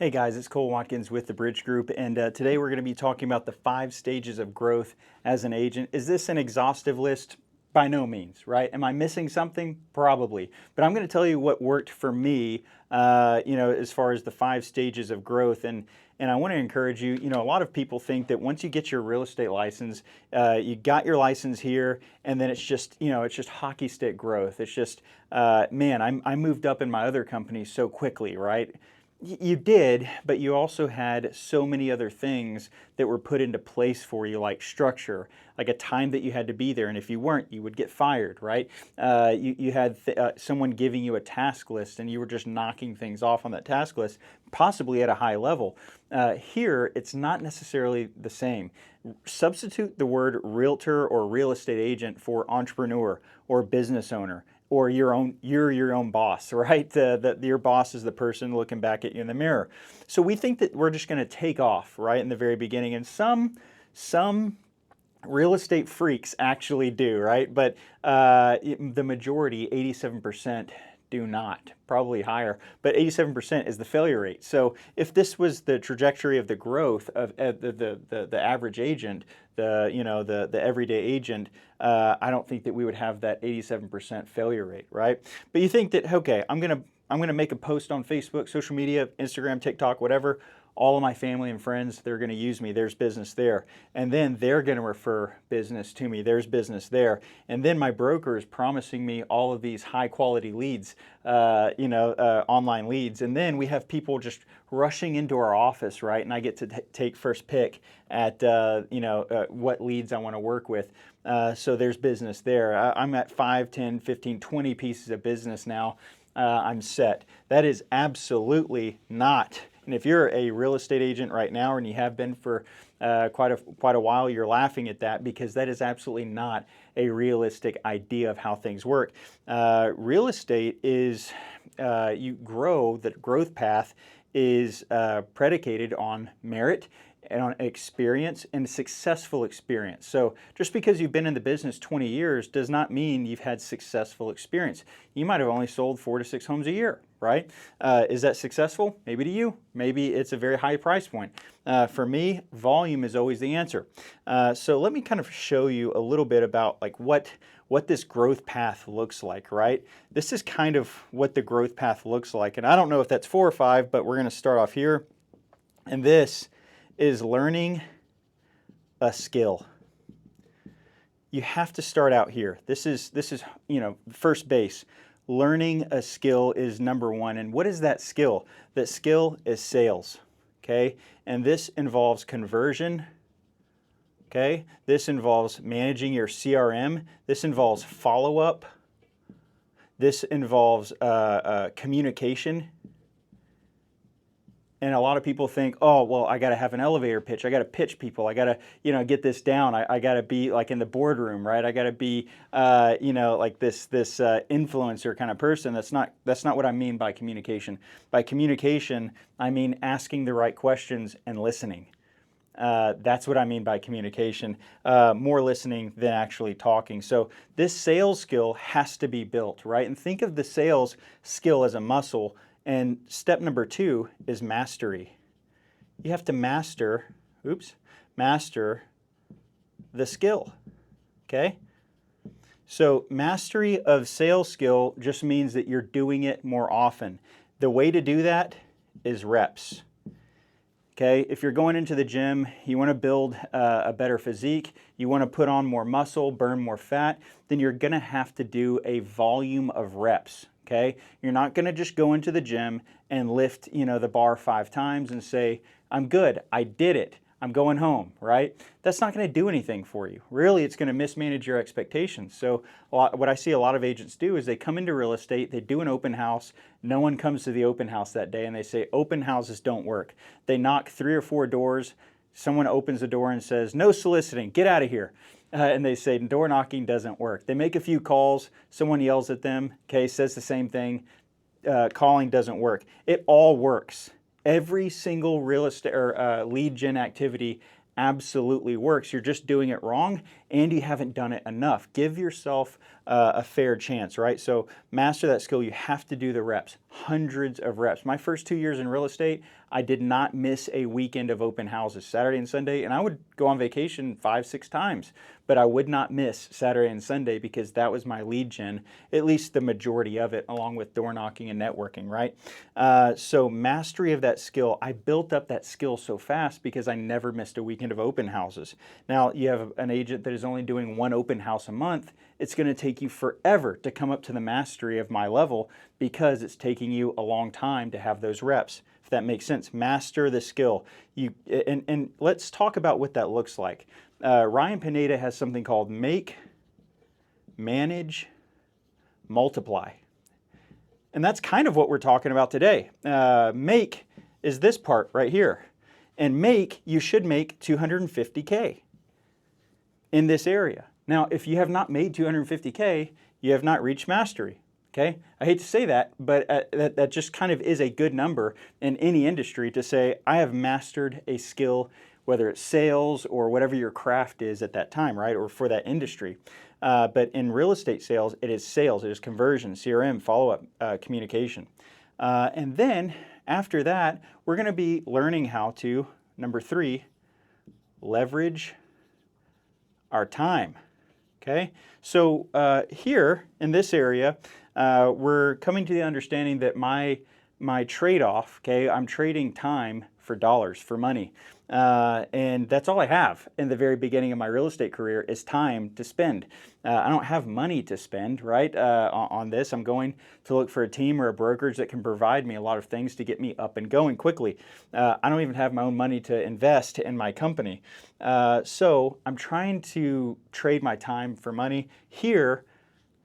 Hey guys, it's Cole Watkins with the Bridge Group, and today we're going to be talking about the 5 stages of growth as an agent. Is this an exhaustive list? By no means, right? Am I missing something? Probably. But I'm going to tell you what worked for me, as far as the 5 stages of growth. And I want to encourage you, a lot of people think that once you get your real estate license, you got your license here, and then it's just hockey stick growth. It's just, I moved up in my other company so quickly, right? You did, but you also had so many other things that were put into place for you, like structure, like a time that you had to be there, and if you weren't, you would get fired, right? You had someone giving you a task list, and you were just knocking things off on that task list, possibly at a high level. Here, it's not necessarily the same. Substitute the word realtor or real estate agent for entrepreneur or business owner, or you're your own boss, right? Your boss is the person looking back at you in the mirror. So we think that we're just going to take off right in the very beginning, and some real estate freaks actually do, right? But the majority, 87%, do not, probably higher, but 87% is the failure rate. So if this was the trajectory of the growth of the average agent, the everyday agent, I don't think that we would have that 87% failure rate, right? But you think that, okay, I'm gonna make a post on Facebook, social media, Instagram, TikTok, whatever. All of my family and friends, they're going to use me. There's business there. And then they're going to refer business to me. There's business there. And then my broker is promising me all of these high quality leads, online leads. And then we have people just rushing into our office, right? And I get to take first pick at, what leads I want to work with. So there's business there. I'm at 5, 10, 15, 20 pieces of business now. I'm set. That is absolutely not. And if you're a real estate agent right now, and you have been for quite a while, you're laughing at that, because that is absolutely not a realistic idea of how things work. Real estate is, you grow, the growth path is predicated on merit and on experience and successful experience. So just because you've been in the business 20 years does not mean you've had successful experience. You might have only sold 4 to 6 homes a year, right? Is that successful? Maybe to you. Maybe it's a very high price point. For me, volume is always the answer. So let me kind of show you a little bit about like what this growth path looks like, right? This is kind of what the growth path looks like. And I don't know if that's 4 or 5, but we're going to start off here. And this is learning a skill. You have to start out here. This is first base. Learning a skill is number one. And what is that skill? That skill is sales. Okay? And this involves conversion. Okay? This involves managing your CRM. This involves follow-up. This involves communication. And a lot of people think, oh, well, I got to have an elevator pitch. I got to pitch people. I got to, get this down. I got to be like in the boardroom, right? I got to be, like this influencer kind of person. That's not what I mean by communication. By communication, I mean asking the right questions and listening. That's what I mean by communication. More listening than actually talking. So this sales skill has to be built, right? And think of the sales skill as a muscle. And step number 2 is mastery. You have to master the skill, okay? So mastery of sales skill just means that you're doing it more often. The way to do that is reps, okay? If you're going into the gym, you want to build a better physique, you want to put on more muscle, burn more fat, then you're going to have to do a volume of reps. Okay? You're not going to just go into the gym and lift, the bar 5 times and say, I'm good, I did it, I'm going home, right? That's not going to do anything for you. Really, it's going to mismanage your expectations. So what I see a lot of agents do is they come into real estate, they do an open house, no one comes to the open house that day, and they say open houses don't work. They knock 3 or 4 doors, someone opens the door and says, no soliciting, get out of here. And they say door knocking doesn't work. They make a few calls, someone yells at them, okay, says the same thing, calling doesn't work. It all works. Every single real estate or lead gen activity absolutely works. You're just doing it wrong, and you haven't done it enough. Give yourself a fair chance, right? So master that skill. You have to do the reps, hundreds of reps. My first 2 years in real estate, I did not miss a weekend of open houses, Saturday and Sunday, and I would go on vacation 5, 6 times, but I would not miss Saturday and Sunday because that was my lead gen, at least the majority of it, along with door knocking and networking, right? So mastery of that skill, I built up that skill so fast because I never missed a weekend of open houses. Now, you have an agent that is only doing 1 open house a month, it's going to take you forever to come up to the mastery of my level because it's taking you a long time to have those reps. If that makes sense, master the skill. And let's talk about what that looks like. Ryan Pineda has something called make, manage, multiply. And that's kind of what we're talking about today. Make is this part right here. And make, you should make 250K in this area. Now, if you have not made 250K, you have not reached mastery. Okay, I hate to say that, but that just kind of is a good number in any industry to say, I have mastered a skill, whether it's sales or whatever your craft is at that time, right, or for that industry. But in real estate sales, it is conversion, CRM, follow-up, communication. And then after that, we're going to be learning how to, number 3, leverage our time. Okay, so here in this area, we're coming to the understanding that my trade-off, okay, I'm trading time for dollars, for money. And that's all I have in the very beginning of my real estate career is time to spend. I don't have money to spend, right, on this. I'm going to look for a team or a brokerage that can provide me a lot of things to get me up and going quickly. I don't even have my own money to invest in my company. So I'm trying to trade my time for money. Here,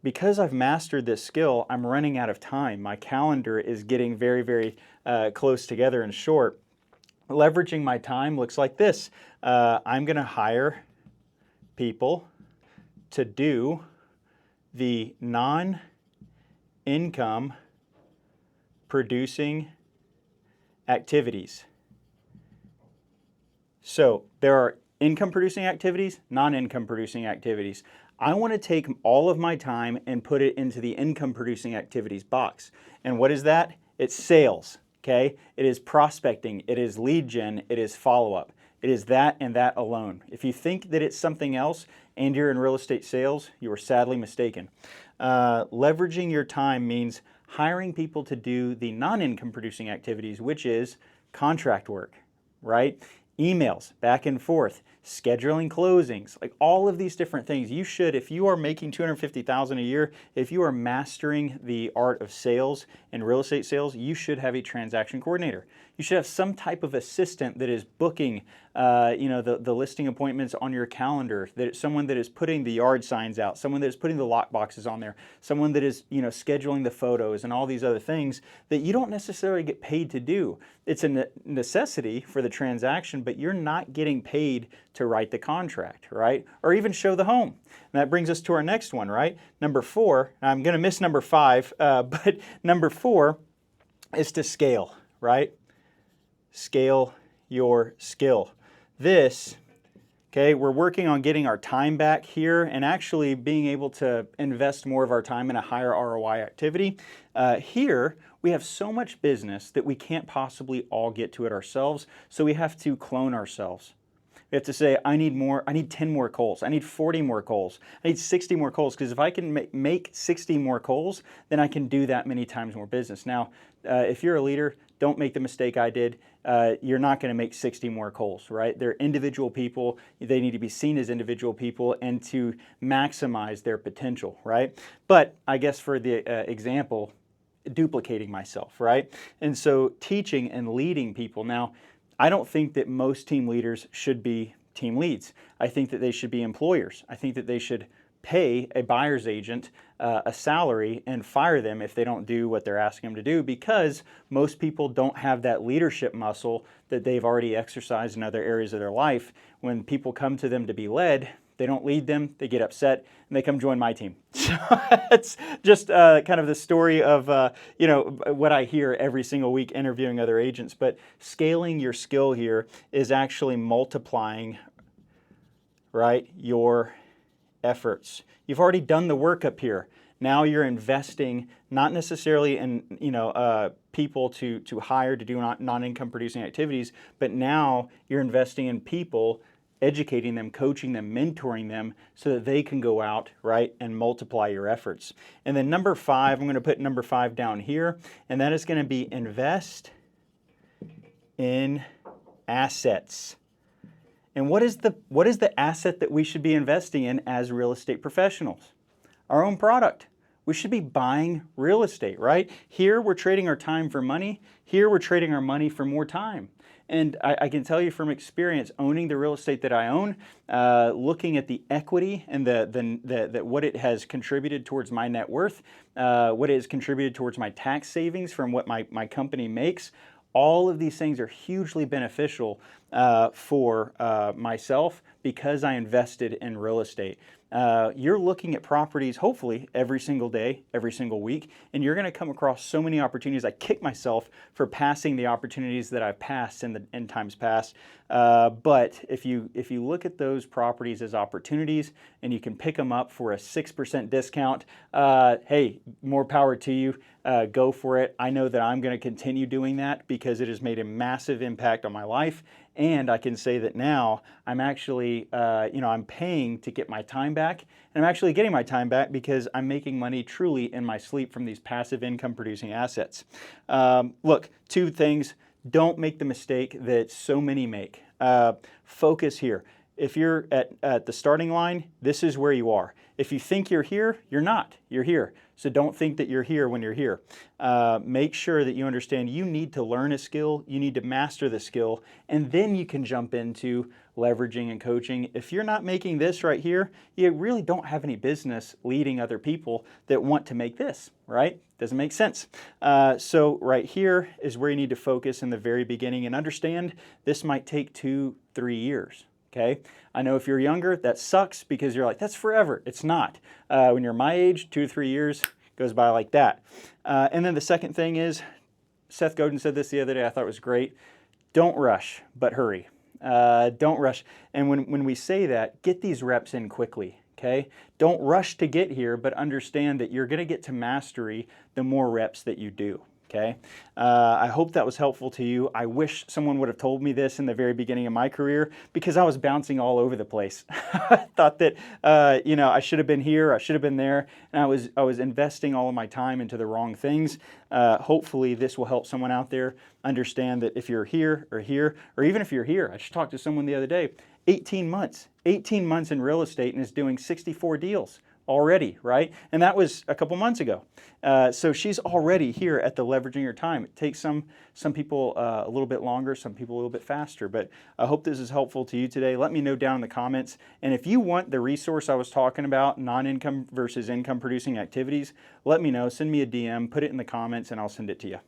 because I've mastered this skill, I'm running out of time. My calendar is getting very, very close together and short. Leveraging my time looks like this. I'm going to hire people to do the non-income producing activities. So there are income producing activities, non-income producing activities. I want to take all of my time and put it into the income producing activities box. And what is that? It's sales. Okay, it is prospecting, it is lead gen, it is follow-up. It is that and that alone. If you think that it's something else and you're in real estate sales, you are sadly mistaken. Leveraging your time means hiring people to do the non-income producing activities, which is contract work, right? Emails, back and forth, scheduling closings, like all of these different things. You should, if you are making $250,000 a year, if you are mastering the art of sales and real estate sales, you should have a transaction coordinator. You should have some type of assistant that is booking, the listing appointments on your calendar. That someone that is putting the yard signs out, someone that is putting the lock boxes on there, someone that is scheduling the photos and all these other things that you don't necessarily get paid to do. It's a necessity for the transaction, but you're not getting paid to write the contract, right? Or even show the home. And that brings us to our next one, right? Number 4. I'm going to miss number 5, but number 4 is to scale, right? Scale your skill. This, okay, we're working on getting our time back here and actually being able to invest more of our time in a higher ROI activity. Here, we have so much business that we can't possibly all get to it ourselves, so we have to clone ourselves. We have to say, I need 10 more calls, I need 40 more calls, I need 60 more calls, because if I can make 60 more calls, then I can do that many times more business. Now, if you're a leader, don't make the mistake I did. You're not going to make 60 more calls, right? They're individual people. They need to be seen as individual people and to maximize their potential, right? But I guess for the example, duplicating myself, right? And so teaching and leading people. Now, I don't think that most team leaders should be team leads. I think that they should be employers. I think that they should pay a buyer's agent a salary and fire them if they don't do what they're asking them to do, because most people don't have that leadership muscle that they've already exercised in other areas of their life. When people come to them to be led, they don't lead them, they get upset, and they come join my team. So it's just kind of the story of what I hear every single week interviewing other agents. But scaling your skill here is actually multiplying, right, your efforts. You've already done the work up here. Now you're investing not necessarily in people to hire to do non-income producing activities, but now you're investing in people, educating them, coaching them, mentoring them so that they can go out, right, and multiply your efforts. And then number 5, I'm going to put number 5 down here, and that is going to be invest in assets. And what is the asset that we should be investing in as real estate professionals? Our own product. We should be buying real estate, right? Here we're trading our time for money. Here we're trading our money for more time. And I can tell you from experience, owning the real estate that I own, looking at the equity and what it has contributed towards my net worth, what it has contributed towards my tax savings from what my company makes, all of these things are hugely beneficial for myself because I invested in real estate. You're looking at properties hopefully every single day, every single week, and you're going to come across so many opportunities. I kick myself for passing the opportunities that I've passed in times past. But if you look at those properties as opportunities and you can pick them up for a 6% discount, hey, more power to you. Go for it. I know that I'm going to continue doing that because it has made a massive impact on my life. And I can say that now I'm actually, I'm paying to get my time back. And I'm actually getting my time back because I'm making money truly in my sleep from these passive income producing assets. Look, 2 things. Don't make the mistake that so many make. Focus here. If you're at the starting line, this is where you are. If you think you're here, you're not. You're here. So don't think that you're here when you're here. Make sure that you understand you need to learn a skill, you need to master the skill, and then you can jump into leveraging and coaching. If you're not making this right here, you really don't have any business leading other people that want to make this, right? Doesn't make sense. So right here is where you need to focus in the very beginning and understand this might take 2-3 years. Okay, I know if you're younger, that sucks because you're like, that's forever. It's not. When you're my age, 2 to 3 years goes by like that. And then the second thing is, Seth Godin said this the other day, I thought it was great. Don't rush, but hurry. Don't rush. And when we say that, get these reps in quickly. Okay, don't rush to get here, but understand that you're going to get to mastery the more reps that you do. Okay, I hope that was helpful to you. I wish someone would have told me this in the very beginning of my career because I was bouncing all over the place. I thought that I should have been here, I should have been there, and I was investing all of my time into the wrong things. Hopefully this will help someone out there understand that if you're here, or even if you're here, I just talked to someone the other day, 18 months in real estate and is doing 64 deals. Already, right? And that was a couple months ago. So she's already here at the leveraging your time. It takes some people a little bit longer, some people a little bit faster, but I hope this is helpful to you today. Let me know down in the comments. And if you want the resource I was talking about, non-income versus income producing activities, let me know. Send me a DM, put it in the comments, and I'll send it to you.